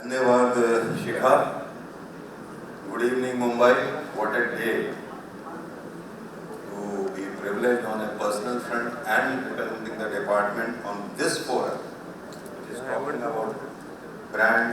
धन्यवाद शिखा. Good evening Mumbai. What a day to be privileged on a personal front and representing the department on this forum, which is talking about brand,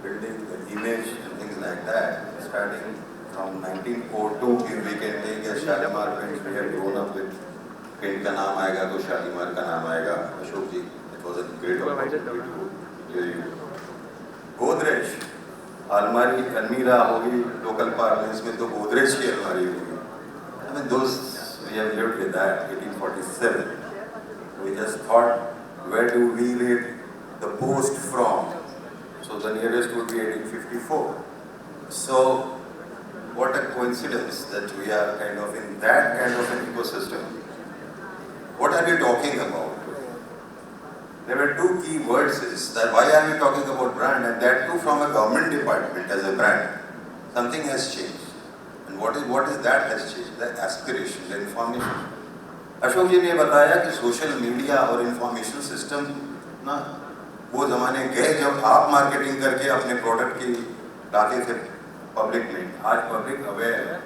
building the image and things like that. Starting from 1902, if we can take a Shalimar paint, we have grown up with paint का नाम आएगा तो शालीमार का नाम आएगा. अशोक जी, it was a great opportunity to hear you. Godrej अलमारी अलमीरा होगी लोकल पार्लेंस में तो गोदरेज की अलमारी होगी. I mean those we have lived with that 1847. We just thought where do we read the post from? So the nearest would be 1854. So what a coincidence that we are kind of in that kind of an ecosystem. What are we talking about? There were two key words is that why are we talking about brand, and that too from a government department as a brand. Something has changed. And what is that has changed? The aspiration, the information. Ashok जी ने बताया कि social media और information system ना वो ज़माने गए जब आप मार्केटिंग करके अपने प्रोडक्ट की लाते थे पब्लिक में. आज पब्लिक अवेयर है,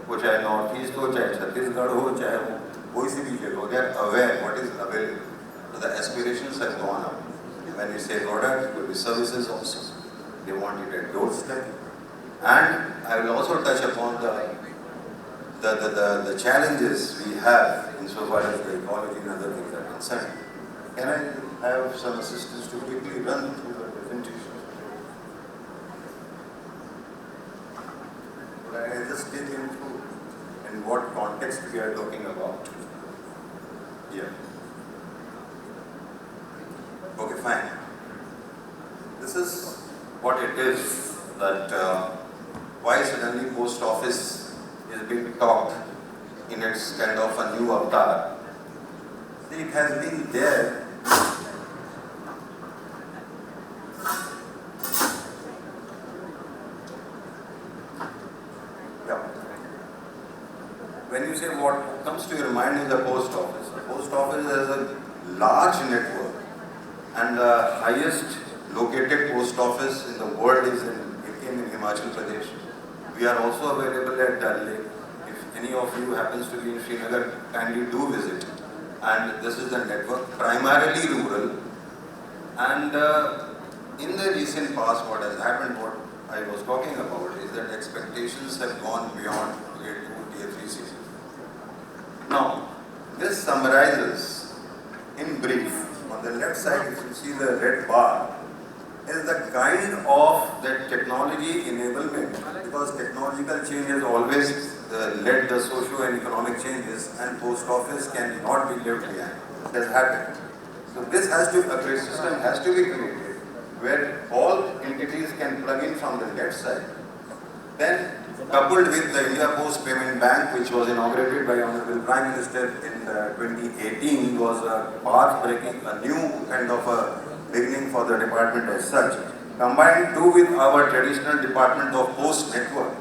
वो चाहे नॉर्थ ईस्ट हो, चाहे छत्तीसगढ़ हो, चाहे वो कोई सी भी जगह हो, they are aware what is available. So the aspirations have gone up. When we say product, it will be services also. They want it at doorstep. And I will also touch upon the challenges we have insofar as the ecology and other things are concerned. Can I have some assistance to quickly run through the presentation? I just take you through in what context we are talking about. Yeah. Okay, fine. This is what it is, that why suddenly post office is being talked in its kind of a new avatar. See, it has been there. Yeah. When you say what comes to your mind is the post office. The post office is a large network. And the highest located post office in the world is in Himachal Pradesh. We are also available at Dal Lake. If any of you happens to be in Srinagar, kindly do visit. And this is the network, primarily rural. And in the recent past, what has happened, what I was talking about, is that expectations have gone beyond Tier 2, Tier 3 cities. Now, this summarizes in brief. On the left side, if you see the red bar, is the kind of that technology enablement, because technological change has always led the socio and economic changes, and post office cannot be left behind. It has happened. So this has to, a great system has to be created where all entities can plug in from the left side. Then coupled with the India Post Payment Bank, which was inaugurated by Honorable Prime Minister in 2018, was a path-breaking, a new kind of a beginning for the department as such. Combined too with our traditional department of post network,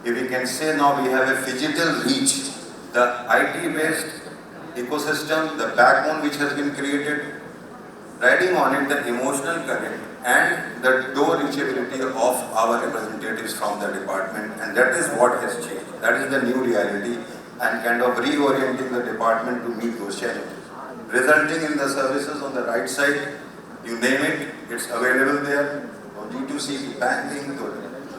if we can say now we have a phygital reach, the IT-based ecosystem, the backbone which has been created, riding on it the emotional connect and the door reachability of our representatives from the department, and that is what has changed. That is the new reality, and kind of reorienting the department to meet those challenges. Resulting in the services on the right side, you name it, it's available there. D2C, banking,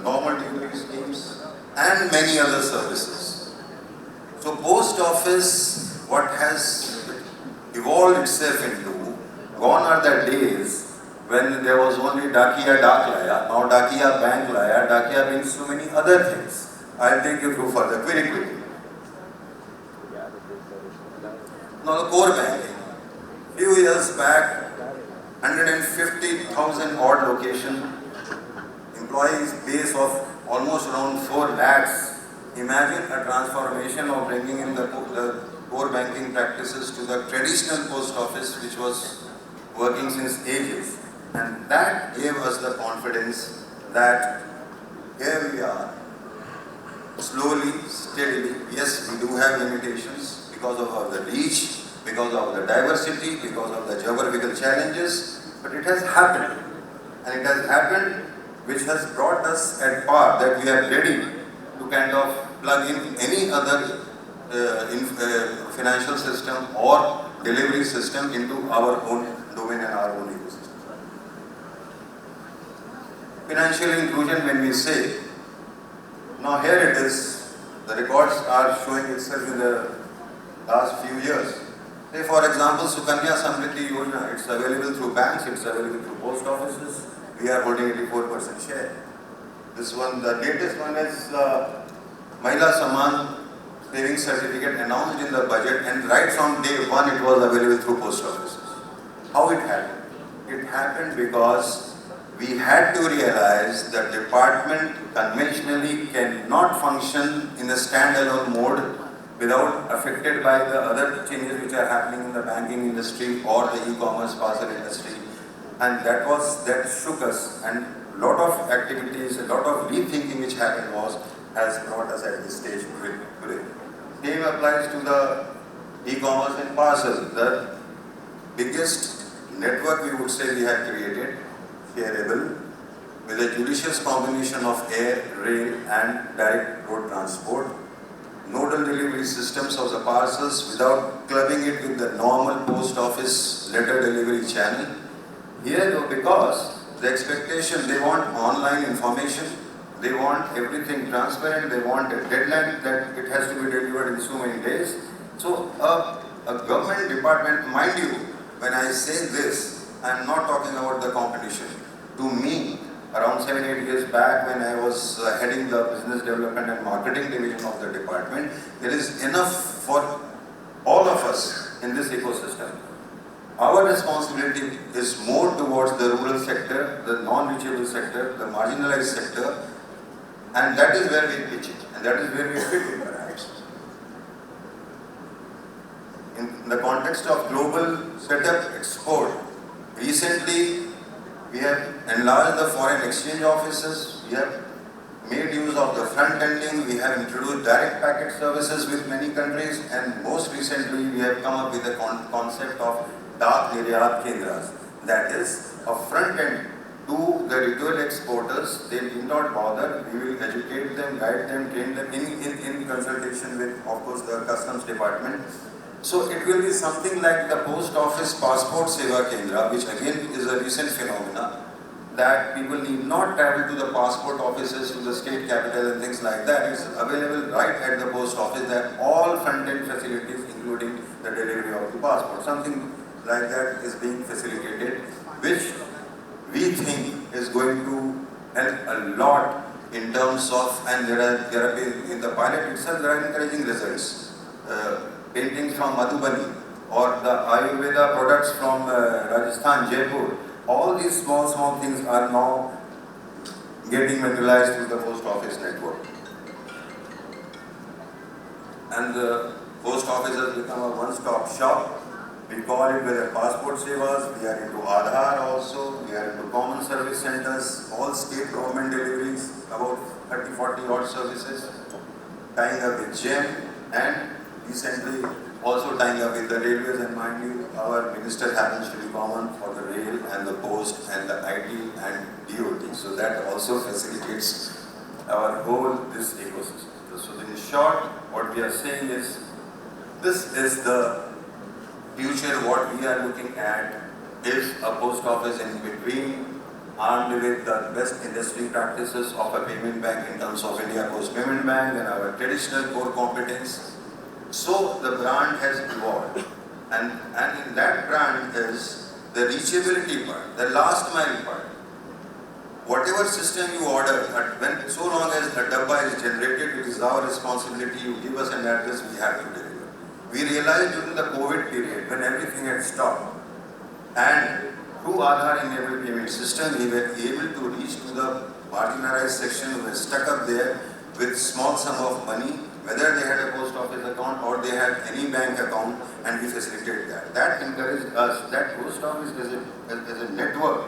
normal delivery schemes, and many other services. So post office, what has evolved itself into, gone are the days when there was only Dakiya Dak Laya, now Dakiya Bank Laya, Dakiya means so many other things. I'll take you through further very quickly. Now the core banking. Few years back, 150,000 odd location, employees base of almost around 4 lakhs. Imagine a transformation of bringing in the core banking practices to the traditional post office which was working since ages. And that gave us the confidence that here we are, slowly, steadily. Yes, we do have limitations because of the reach, because of the diversity, because of the geographical challenges, but it has happened. And it has happened, which has brought us at par that we are ready to kind of plug in any other financial system or delivery system into our own domain and our own ecosystem. Financial inclusion, when we say, now here it is, the records are showing itself in the last few years. Say for example, Sukanya Samriddhi Yojana, it's available through banks, it's available through post offices. We are holding 84% share. This one, the latest one is Mahila Saman savings certificate announced in the budget, and right from day one it was available through post offices. How it happened? It happened because we had to realize that department conventionally cannot function in a standalone mode without affected by the other changes which are happening in the banking industry or the e-commerce parcel industry. And that shook us, and a lot of activities, a lot of rethinking which happened has brought us at this stage today. Same applies to the e-commerce and parcel. The biggest network we would say we have created, shareable, with a judicious combination of air, rail and direct road transport. Nodal delivery systems of the parcels without clubbing it with the normal post office letter delivery channel. Here though, because the expectation, they want online information, they want everything transparent, they want a deadline that it has to be delivered in so many days. So a government department, mind you, when I say this, I am not talking about the competition. To me, around 7-8 years back when I was heading the business development and marketing division of the department, there is enough for all of us in this ecosystem. Our responsibility is more towards the rural sector, the non-reachable sector, the marginalized sector, and that is where we pitch it, and that is where we fit in perhaps. In the context of global setup export, recently we have enlarged the foreign exchange offices, we have made use of the front ending, we have introduced direct packet services with many countries, and most recently we have come up with the concept of Dak Niryat Kendras. That is a front end to the retail exporters. They need not bother, we will educate them, guide them, train them in consultation with, of course, the customs department. So it will be something like the post office passport seva kendra, which again is a recent phenomena, that people need not travel to the passport offices, to the state capital and things like that. It's available right at the post office, that all front-end facilities, including the delivery of the passport. Something like that is being facilitated, which we think is going to help a lot in terms of, and there are in the pilot itself, there are encouraging results. Paintings from Madhubani or the Ayurveda products from Rajasthan, Jaipur, all these small things are now getting materialized through the post office network. And the post office has become a one-stop shop. We call it whether passport sevas, we are into Aadhaar also, we are into common service centers, all state government deliveries, about 30-40 odd services, tying up with GEM, and recently also tying up with the railways, and mind you, our minister happens to be common for the rail and the post and the IT and DOT. So that also facilitates our whole this ecosystem. So in short, what we are saying is, this is the future. What we are looking at is a post office in between, armed with the best industry practices of a payment bank in terms of India Post Payment Bank and our traditional core competence. So the brand has evolved, and in that brand is the reachability part, the last mile part. Whatever system you order, when so long as the dabba is generated, it is our responsibility. You give us an address, we have to deliver. We realized during the COVID period, when everything had stopped, and through Aadhaar enabled payment system, we were able to reach to the marginalized section who were stuck up there with small sum of money, whether they had a post office account or they had any bank account, and we facilitated that. That encouraged us, that post office as a network,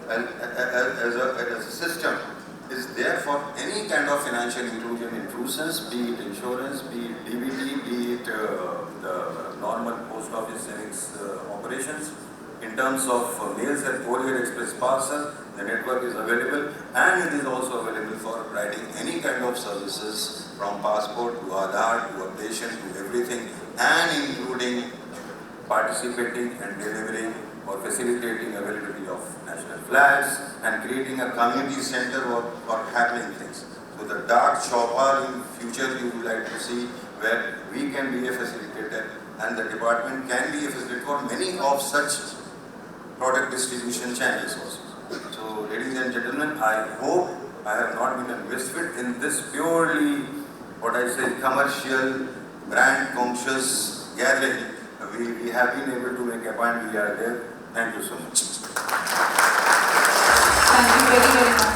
as a system, is there for any kind of financial inclusion intrusions, be it insurance, be it DBT, be it the normal post office savings operations, in terms of mails and courier express parcel, The network is available, and it is also available for providing any kind of services from passport to Aadhaar to updation to everything, and including participating and delivering or facilitating availability of national flags and creating a community center for happening things. So the dark shopper in future you would like to see where we can be a facilitator and the department can be a facilitator for many of such product distribution channels also. So ladies and gentlemen, I hope I have not been a misfit in this purely, what I say, commercial, brand conscious gathering. We have been able to make a point, we are there. Thank you so much. Thank you very, very much.